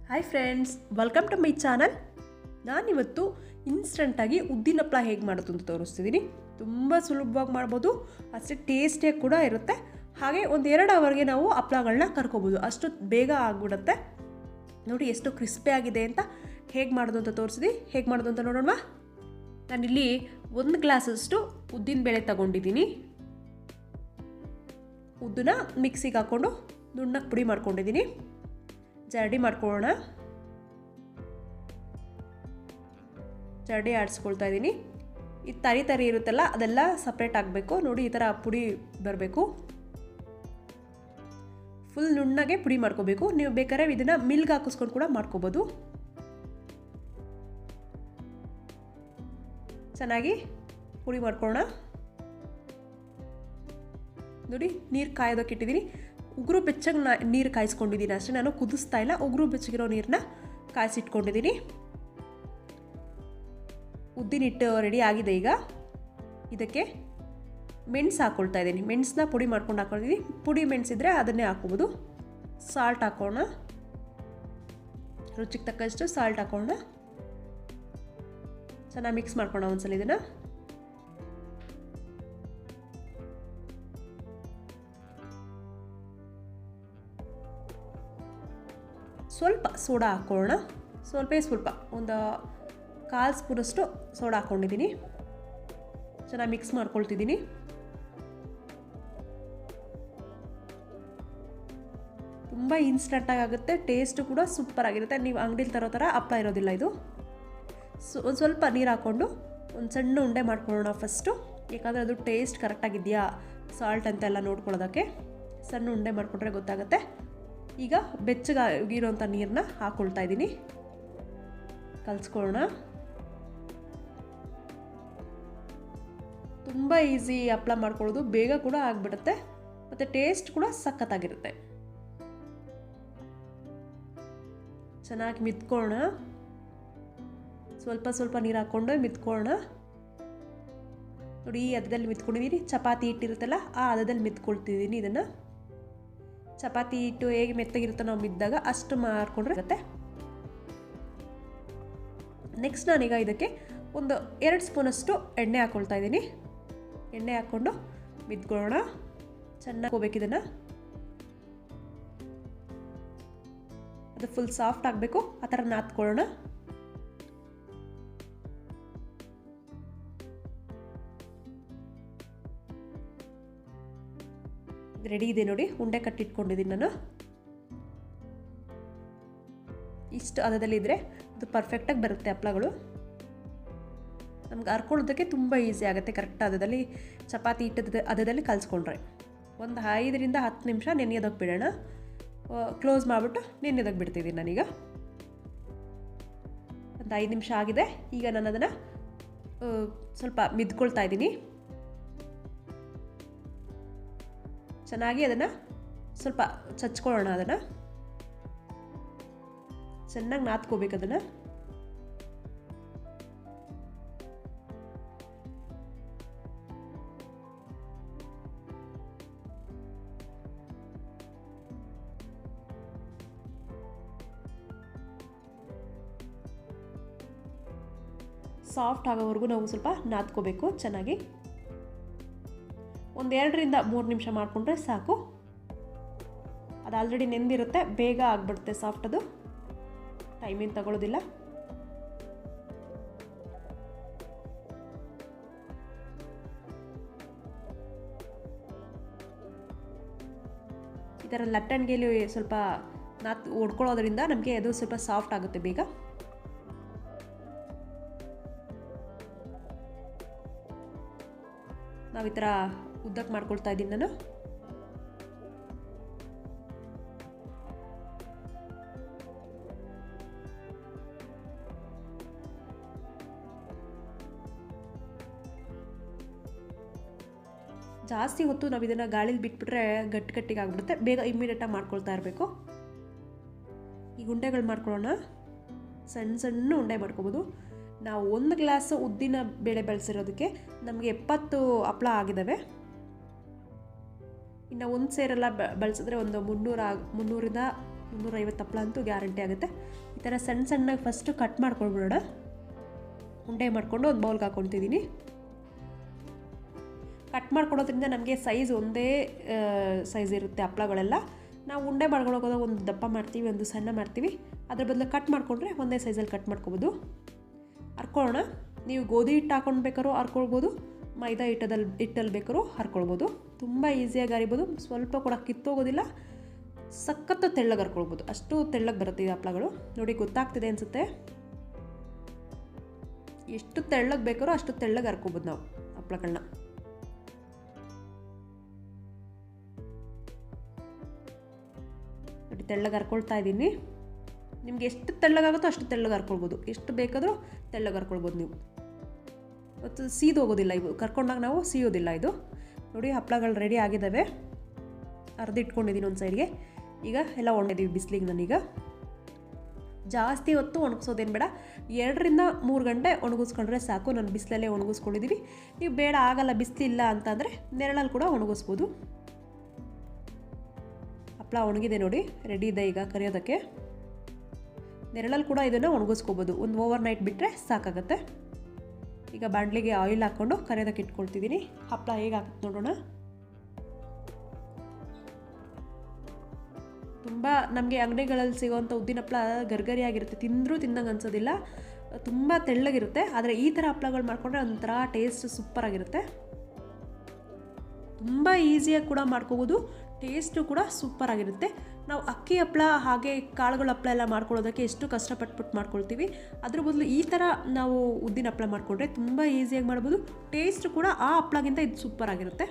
Hi friends, welcome to my channel. ನಾನಿವತ್ತು ಇನ್ಸ್ಟಂಟಾಗಿ ಉದ್ದಿನ ಹಪ್ಪಳ ಹೇಗೆ ಮಾಡೋದು ಅಂತ ತೋರಿಸ್ತಿದ್ದೀನಿ. ತುಂಬ ಸುಲಭವಾಗಿ ಮಾಡ್ಬೋದು, ಅಷ್ಟೇ ಟೇಸ್ಟಿಯಾಗಿ ಕೂಡ ಇರುತ್ತೆ. ಹಾಗೆ ಒಂದು 2 ಅವರ್ಗೆ ನಾವು ಹಪ್ಪಳಗಳನ್ನ ಕರ್ಕೋಬೋದು, ಅಷ್ಟು ಬೇಗ ಆಗಿಬಿಡುತ್ತೆ. ನೋಡಿ ಎಷ್ಟು ಕ್ರಿಸ್ಪಿ ಆಗಿದೆ ಅಂತ. ಹೇಗೆ ಮಾಡೋದು ಅಂತ ತೋರಿಸಿದೆ. ಹೇಗೆ ಮಾಡೋದು ಅಂತ ನೋಡೋಣ. ನಾನಿಲ್ಲಿ 1 ಗ್ಲಾಸಷ್ಟು ಉದ್ದಿನ ಬೇಳೆ ತಗೊಂಡಿದ್ದೀನಿ. ಉದ್ದನ್ನ ಮಿಕ್ಸಿಗೆ ಹಾಕ್ಕೊಂಡು ನುಣ್ಣಗೆ ಪುಡಿ ಮಾಡ್ಕೊಂಡಿದ್ದೀನಿ. ಜರಡಿ ಮಾಡ್ಕೊಳ್ಳೋಣ. ಜರಡಿ ಆಡಿಸ್ಕೊಳ್ತಾ ಇದ್ದೀನಿ. ಇದು ತರಿ ಇರುತ್ತಲ್ಲ, ಅದೆಲ್ಲ ಸಪ್ರೇಟ್ ಆಗಬೇಕು. ನೋಡಿ, ಈ ಥರ ಪುಡಿ ಬರಬೇಕು. ಫುಲ್ ನುಣ್ಣಗೆ ಪುಡಿ ಮಾಡ್ಕೋಬೇಕು. ನೀವು ಬೇಕಾದ್ರೆ ಇದನ್ನು ಮಿಲ್ಗೆ ಹಾಕಿಸ್ಕೊಂಡು ಕೂಡ ಮಾಡ್ಕೋಬೋದು. ಚೆನ್ನಾಗಿ ಪುಡಿ ಮಾಡ್ಕೊಳ್ಳೋಣ. ನೋಡಿ, ನೀರು ಕಾಯೋದಕ್ಕೆ ಇಟ್ಟಿದ್ದೀನಿ. ಉಗುರು ಬೆಚ್ಚಗೆ ನೀರು ಕಾಯಿಸ್ಕೊಂಡಿದ್ದೀನಿ ಅಷ್ಟೇ, ನಾನು ಕುದಿಸ್ತಾ ಇಲ್ಲ. ಉಗುರು ಬೆಚ್ಚಗಿರೋ ನೀರನ್ನ ಕಾಯಿಸಿಟ್ಕೊಂಡಿದ್ದೀನಿ. ಉದ್ದಿನ ಹಿಟ್ಟು ರೆಡಿ ಆಗಿದೆ. ಈಗ ಇದಕ್ಕೆ ಮೆಣಸು ಹಾಕ್ಕೊಳ್ತಾ ಇದ್ದೀನಿ. ಮೆಣಸನ್ನ ಪುಡಿ ಮಾಡ್ಕೊಂಡು ಹಾಕ್ಕೊಂಡಿದ್ದೀನಿ. ಪುಡಿ ಮೆಣಸಿದ್ರೆ ಅದನ್ನೇ ಹಾಕ್ಕೋಬೋದು. ಸಾಲ್ಟ್ ಹಾಕೋಣ. ರುಚಿಗೆ ತಕ್ಕಷ್ಟು ಸಾಲ್ಟ್ ಹಾಕೋಣ. ಚೆನ್ನಾಗಿ ಮಿಕ್ಸ್ ಮಾಡ್ಕೊಳ್ಳೋಣ ಒಂದ್ಸಲ ಇದನ್ನು. ಸ್ವಲ್ಪ ಸೋಡಾ ಹಾಕ್ಕೊಳ್ಳೋಣ. ಸ್ವಲ್ಪ ಒಂದು 1/4 ಸ್ಪೂನಷ್ಟು ಸೋಡಾ ಹಾಕ್ಕೊಂಡಿದ್ದೀನಿ. ಚೆನ್ನಾಗಿ ಮಿಕ್ಸ್ ಮಾಡ್ಕೊಳ್ತಿದ್ದೀನಿ. ತುಂಬ ಇನ್ಸ್ಟಂಟಾಗಿ ಆಗುತ್ತೆ. ಟೇಸ್ಟು ಕೂಡ ಸೂಪರ್ ಆಗಿರುತ್ತೆ. ನೀವು ಅಂಗಡಿಲಿ ತರೋ ಥರ ಹಪ್ಪಳ ಇರೋದಿಲ್ಲ ಇದು. ಒಂದು ಸ್ವಲ್ಪ ನೀರು ಹಾಕ್ಕೊಂಡು ಒಂದು ಸಣ್ಣ ಉಂಡೆ ಮಾಡ್ಕೊಳ್ಳೋಣ ಫಸ್ಟು. ಯಾಕಂದರೆ ಅದು ಟೇಸ್ಟ್ ಕರೆಕ್ಟಾಗಿದೆಯಾ ಸಾಲ್ಟ್ ಅಂತೆಲ್ಲ ನೋಡ್ಕೊಳ್ಳೋದಕ್ಕೆ ಸಣ್ಣ ಉಂಡೆ ಮಾಡಿಕೊಂಡ್ರೆ ಗೊತ್ತಾಗುತ್ತೆ. ಈಗ ಬೆಚ್ಚಗಿರೋಂಥ ನೀರನ್ನ ಹಾಕ್ಕೊಳ್ತಾ ಇದ್ದೀನಿ. ಕಲಿಸ್ಕೊಳ್ಳೋಣ. ತುಂಬ ಈಸಿ ಹಪ್ಪಳ ಮಾಡ್ಕೊಳ್ಳೋದು, ಬೇಗ ಕೂಡ ಆಗಿಬಿಡುತ್ತೆ ಮತ್ತು ಟೇಸ್ಟ್ ಕೂಡ ಸಖತ್ತಾಗಿರುತ್ತೆ. ಚೆನ್ನಾಗಿ ಮಿದ್ಕೊಳ್ಳೋಣ. ಸ್ವಲ್ಪ ನೀರು ಹಾಕ್ಕೊಂಡು ಮಿದ್ಕೊಳ್ಳೋಣ. ನೋಡಿ, ಈ ಹದದಲ್ಲಿ ಮಿದ್ಕೊಂಡಿದ್ದೀನಿ. ಚಪಾತಿ ಹಿಟ್ಟಿರುತ್ತಲ್ಲ, ಆ ಹದದಲ್ಲಿ ಮಿದ್ಕೊಳ್ತಿದ್ದೀನಿ ಇದನ್ನು. ಚಪಾತಿ ಹಿಟ್ಟು ಹೇಗೆ ಮೆತ್ತಗಿರುತ್ತೆ ನಾವು ಮಿದ್ದಾಗ ಅಷ್ಟು ಮಾಡ್ಕೊಂಡ್ರೆ ಇರುತ್ತೆ. ನೆಕ್ಸ್ಟ್ ನಾನೀಗ ಇದಕ್ಕೆ ಒಂದು 2 ಸ್ಪೂನಷ್ಟು ಎಣ್ಣೆ ಹಾಕ್ಕೊಳ್ತಾ ಇದ್ದೀನಿ. ಎಣ್ಣೆ ಹಾಕ್ಕೊಂಡು ಮಿದ್ಕೊಳ್ಳೋಣ. ಚೆನ್ನಾಗಿ ಹೋಗ್ಬೇಕು ಇದನ್ನು. ಅದು ಫುಲ್ ಸಾಫ್ಟ್ ಆಗಬೇಕು, ಆ ಥರ ನಾದ್ಕೊಳ್ಳೋಣ. ರೆಡಿ ಇದೆ ನೋಡಿ. ಉಂಡೆ ಕಟ್ಟಿಟ್ಕೊಂಡಿದ್ದೀನಿ ನಾನು. ಇಷ್ಟು ಹದದಲ್ಲಿದ್ದರೆ ಅದು ಪರ್ಫೆಕ್ಟಾಗಿ ಬರುತ್ತೆ ಹಪ್ಪಳಗಳು. ನಮ್ಗೆ ಹರ್ಕೊಳ್ಳೋದಕ್ಕೆ ತುಂಬ ಈಸಿ ಆಗುತ್ತೆ. ಕರೆಕ್ಟ್ ಹದದಲ್ಲಿ ಚಪಾತಿ ಹಿಟ್ಟದ ಹದದಲ್ಲಿ ಕಲಿಸ್ಕೊಂಡ್ರೆ ಒಂದು 5ರಿಂದ 10 ನಿಮಿಷ ನೆನೆಯೋದಕ್ಕೆ ಬಿಡೋಣ. ಕ್ಲೋಸ್ ಮಾಡಿಬಿಟ್ಟು ನೆನೆಯೋದಕ್ಕೆ ಬಿಡ್ತಿದ್ದೀನಿ ನಾನೀಗ. ಒಂದು 5 ನಿಮಿಷ ಆಗಿದೆ. ಈಗ ನಾನು ಅದನ್ನು ಸ್ವಲ್ಪ ಮಿದ್ಕೊಳ್ತಾ ಇದ್ದೀನಿ. ಚೆನ್ನಾಗಿ ಅದನ್ನು ಸ್ವಲ್ಪ ಚಚ್ಕೊಳ್ಳೋಣ. ಅದನ್ನು ಚೆನ್ನಾಗಿ ನಾದ್ಕೋಬೇಕು. ಅದನ್ನು ಸಾಫ್ಟ್ ಆಗೋವರೆಗೂ ನಾವು ಸ್ವಲ್ಪ ನಾದ್ಕೋಬೇಕು ಚೆನ್ನಾಗಿ. ಒಂದು 2ರಿಂದ 3 ನಿಮಿಷ ಮಾಡಿಕೊಂಡ್ರೆ ಸಾಕು. ಅದು ಆಲ್ರೆಡಿ ನೆಂದಿರುತ್ತೆ, ಬೇಗ ಆಗಿಬಿಡುತ್ತೆ ಸಾಫ್ಟ್. ಅದು ಟೈಮೇನು ತಗೊಳ್ಳೋದಿಲ್ಲ. ಈ ಥರ ಲಟ್ಟಣಿಗೆಯಲ್ಲಿ ಸ್ವಲ್ಪ ಹೊಡ್ಕೊಳ್ಳೋದ್ರಿಂದ ನಮಗೆ ಅದು ಸ್ವಲ್ಪ ಸಾಫ್ಟ್ ಆಗುತ್ತೆ ಬೇಗ. ನಾವು ಈ ಥರ ಉದ್ದಕ್ಕೆ ಮಾಡ್ಕೊಳ್ತಾ ಇದ್ದೀನಿ ನಾನು. ಜಾಸ್ತಿ ಹೊತ್ತು ನಾವು ಇದನ್ನು ಗಾಳಿಲಿ ಬಿಟ್ಬಿಟ್ರೆ ಗಟ್ಟಿಗೆ ಆಗಿಬಿಡುತ್ತೆ. ಬೇಗ ಇಮ್ಮಿಡಿಯೇಟಾಗಿ ಮಾಡ್ಕೊಳ್ತಾ ಇರಬೇಕು. ಈ ಉಂಡೆಗಳು ಮಾಡ್ಕೊಳ್ಳೋಣ. ಸಣ್ಣ ಉಂಡೆ ಮಾಡ್ಕೊಬೋದು. ನಾವು 1 ಗ್ಲಾಸ್ ಉದ್ದಿನ ಬೇಳೆ ಬಳಸಿರೋದಕ್ಕೆ ನಮಗೆ 70 ಹಪ್ಪಳ ಆಗಿದ್ದಾವೆ. ಇನ್ನು ಒಂದು ಸೇರೆಲ್ಲ ಬಳಸಿದ್ರೆ ಒಂದು 300ರಿಂದ 350 ಹಪ್ಪಳ ಅಂತೂ ಗ್ಯಾರಂಟಿ ಆಗುತ್ತೆ. ಈ ಥರ ಸಣ್ಣಗೆ ಫಸ್ಟು ಕಟ್ ಮಾಡ್ಕೊಳ್ಬಿಡೋಣ. ಉಂಡೆ ಮಾಡಿಕೊಂಡು ಒಂದು ಬೌಲ್ಗೆ ಹಾಕ್ಕೊತಿದ್ದೀನಿ. ಕಟ್ ಮಾಡ್ಕೊಡೋದ್ರಿಂದ ನಮಗೆ ಸೈಜ್ ಒಂದೇ ಸೈಜ್ ಇರುತ್ತೆ ಹಪ್ಪಳಗಳೆಲ್ಲ. ನಾವು ಉಂಡೆ ಮಾಡ್ಕೊಳ್ಳೋದಾಗ ಒಂದು ದಪ್ಪ ಮಾಡ್ತೀವಿ, ಒಂದು ಸಣ್ಣ ಮಾಡ್ತೀವಿ. ಅದ್ರ ಬದಲು ಕಟ್ ಮಾಡಿಕೊಂಡ್ರೆ ಒಂದೇ ಸೈಜಲ್ಲಿ ಕಟ್ ಮಾಡ್ಕೊಬೋದು. ಹರ್ಕೊಳ್ಳೋಣ. ನೀವು ಗೋಧಿ ಹಿಟ್ಟು ಹಾಕೊಂಡು ಬೇಕಾದ್ರೂ ಹರ್ಕೊಳ್ಬೋದು, ಮೈದಾ ಹಿಟ್ಟಲ್ಲಿ ಬೇಕಾದ್ರೂ ಹರ್ಕೊಳ್ಬೋದು. ತುಂಬ ಈಸಿಯಾಗಿ ಹರಿಬೋದು, ಸ್ವಲ್ಪ ಕೂಡ ಕಿತ್ತೋಗೋದಿಲ್ಲ, ಸಖತ್ತು ತೆಳ್ಳಗೆ ಹರ್ಕೊಳ್ಬೋದು. ಅಷ್ಟು ತೆಳ್ಳಗೆ ಬರುತ್ತೆ ಈ ಹಪ್ಪಳಗಳು. ನೋಡಿ ಗೊತ್ತಾಗ್ತಿದೆ ಅನಿಸುತ್ತೆ. ಎಷ್ಟು ತೆಳ್ಳಗೆ ಬೇಕಾದ್ರೂ ಅಷ್ಟು ತೆಳ್ಳಗೆ ಹರ್ಕೊಬೋದು ನಾವು ಹಪ್ಪಳಗಳನ್ನ. ನೋಡಿ ತೆಳ್ಳಗೆ ಹರ್ಕೊಳ್ತಾ ಇದ್ದೀನಿ. ನಿಮ್ಗೆ ಎಷ್ಟು ತೆಳ್ಳಗಾಗುತ್ತೋ ಅಷ್ಟು ತೆಳ್ಳಗೆ ಹರ್ಕೊಳ್ಬೋದು, ಎಷ್ಟು ಬೇಕಾದರೂ ತೆಳ್ಳಗೆ ಹರ್ಕೊಳ್ಬೋದು ನೀವು. ಮತ್ತು ಸೀದೋಗೋದಿಲ್ಲ ಇವು, ಕರ್ಕೊಂಡಾಗ ನಾವು ಸೀಯೋದಿಲ್ಲ ಇದು. ನೋಡಿ ಹಪ್ಪಳಗಳು ರೆಡಿ ಆಗಿದ್ದಾವೆ. ಅರ್ದಿಟ್ಕೊಂಡಿದ್ದೀನಿ ಒಂದು ಸೈಡ್ಗೆ. ಈಗ ಎಲ್ಲ ಒಣಗಿದ್ದೀವಿ ಬಿಸಿಲಿಗೆ. ನಾನೀಗ ಜಾಸ್ತಿ ಹೊತ್ತು ಒಣಗಿಸೋದೇನು ಬೇಡ, 2 ರಿಂದ 3 ಗಂಟೆ ಒಣಗಿಸ್ಕೊಂಡ್ರೆ ಸಾಕು. ನಾನು ಬಿಸಿಲಲ್ಲೇ ಒಣಗಿಸ್ಕೊಂಡಿದ್ದೀವಿ. ನೀವು ಬೇಡ ಆಗಲ್ಲ ಬಿಸಿಲಿಲ್ಲ ಅಂತಂದರೆ ನೆರಳಲ್ಲಿ ಕೂಡ ಒಣಗಿಸ್ಬೋದು. ಹಪ್ಪಳ ಒಣಗಿದೆ ನೋಡಿ, ರೆಡಿ ಇದೆ ಈಗ ಕರಿಯೋದಕ್ಕೆ. ನೆರಳಲ್ಲಿ ಕೂಡ ಇದನ್ನು ಒಣಗಿಸ್ಕೋಬೋದು. ಒಂದು ಓವರ್ ನೈಟ್ ಬಿಟ್ಟರೆ ಸಾಕಾಗುತ್ತೆ. ಈಗ ಬಾಣಲಿಗೆ ಆಯಿಲ್ ಹಾಕ್ಕೊಂಡು ಕರಿಯೋದಕ್ಕೆ ಇಟ್ಕೊಳ್ತಿದ್ದೀನಿ. ಹಪ್ಪಳ ಹೇಗೆ ಹಾಕುತ್ತೆ ನೋಡೋಣ. ತುಂಬ ನಮಗೆ ಅಂಗಡಿಗಳಲ್ಲಿ ಸಿಗೋವಂಥ ಉದ್ದಿನ ಹಪ್ಪಳ ಗರ್ಗರಿಯಾಗಿರುತ್ತೆ, ತಿಂದರೂ ತಿನ್ನಂಗೆ ಅನ್ಸೋದಿಲ್ಲ, ತುಂಬ ತೆಳ್ಳಗಿರುತ್ತೆ. ಆದರೆ ಈ ಥರ ಹಪ್ಪಳಗಳು ಮಾಡಿಕೊಂಡ್ರೆ ಒಂಥರ ಟೇಸ್ಟ್ ಸೂಪರಾಗಿರುತ್ತೆ. ತುಂಬ ಈಸಿಯಾಗಿ ಕೂಡ ಮಾಡ್ಕೋಬೋದು, ಟೇಸ್ಟು ಕೂಡ ಸೂಪರಾಗಿರುತ್ತೆ. ನಾವು ಅಕ್ಕಿ ಹಪ್ಪಳ ಹಾಗೆ ಕಾಳುಗಳ ಹಪ್ಪಳ ಎಲ್ಲ ಮಾಡ್ಕೊಳ್ಳೋದಕ್ಕೆ ಎಷ್ಟು ಕಷ್ಟಪಟ್ಟು ಮಾಡ್ಕೊಳ್ತೀವಿ. ಅದ್ರ ಬದಲು ಈ ಥರ ನಾವು ಉದ್ದಿನ ಹಪ್ಪಳ ಮಾಡಿಕೊಂಡ್ರೆ ತುಂಬ ಈಸಿಯಾಗಿ ಮಾಡ್ಬೋದು. ಟೇಸ್ಟು ಕೂಡ ಆ ಹಪ್ಪಳಗಿಂತ ಇದು ಸೂಪರಾಗಿರುತ್ತೆ.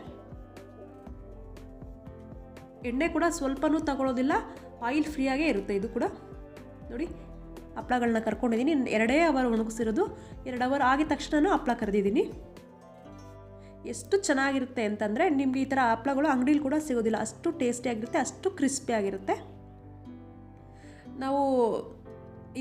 ಎಣ್ಣೆ ಕೂಡ ಸ್ವಲ್ಪನೂ ತಗೊಳ್ಳೋದಿಲ್ಲ, ಆಯಿಲ್ ಫ್ರೀಯಾಗೇ ಇರುತ್ತೆ ಇದು ಕೂಡ. ನೋಡಿ ಹಪ್ಪಳಗಳನ್ನ ಕರ್ಕೊಂಡಿದ್ದೀನಿ. 2 ಅವರ್ ಒಣಗಿಸಿರೋದು. 2 ಅವರ್ ಆಗಿದ ತಕ್ಷಣ ಹಪ್ಪಳ ಕರೆದಿದ್ದೀನಿ. ಎಷ್ಟು ಚೆನ್ನಾಗಿರುತ್ತೆ ಅಂತಂದರೆ ನಿಮಗೆ ಈ ಥರ ಹಪ್ಪಳಗಳು ಅಂಗಡಿಲಿ ಕೂಡ ಸಿಗೋದಿಲ್ಲ. ಅಷ್ಟು ಟೇಸ್ಟಿಯಾಗಿರುತ್ತೆ, ಅಷ್ಟು ಕ್ರಿಸ್ಪಿಯಾಗಿರುತ್ತೆ. ನಾವು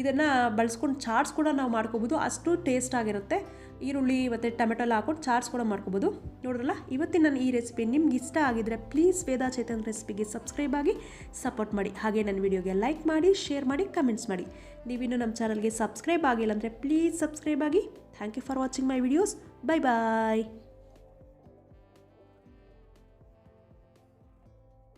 ಇದನ್ನು ಬಳಸ್ಕೊಂಡು ಚಾಟ್ಸ್ ಕೂಡ ನಾವು ಮಾಡ್ಕೋಬೋದು, ಅಷ್ಟು ಟೇಸ್ಟ್ ಆಗಿರುತ್ತೆ. ಈರುಳ್ಳಿ ಮತ್ತು ಟೊಮೆಟೊ ಎಲ್ಲ ಹಾಕ್ಕೊಂಡು ಚಾಟ್ಸ್ ಕೂಡ ಮಾಡ್ಕೋಬೋದು. ನೋಡ್ರಲ್ಲ, ಇವತ್ತಿನ ನನ್ನ ಈ ರೆಸಿಪಿ ನಿಮ್ಗೆ ಇಷ್ಟ ಆಗಿದ್ರೆ ಪ್ಲೀಸ್ ವೇದಾ ಚೇತನ್ ರೆಸಿಪಿಗೆ ಸಬ್ಸ್ಕ್ರೈಬ್ ಆಗಿ ಸಪೋರ್ಟ್ ಮಾಡಿ. ಹಾಗೆ ನನ್ನ ವಿಡಿಯೋಗೆ ಲೈಕ್ ಮಾಡಿ, ಶೇರ್ ಮಾಡಿ, ಕಮೆಂಟ್ಸ್ ಮಾಡಿ. ನೀವಿನ್ನೂ ನಮ್ಮ ಚಾನಲ್ಗೆ ಸಬ್ಸ್ಕ್ರೈಬ್ ಆಗಿಲ್ಲ ಅಂದರೆ ಪ್ಲೀಸ್ ಸಬ್ಸ್ಕ್ರೈಬ್ ಆಗಿ. Thank you for watching my videos. Bye bye.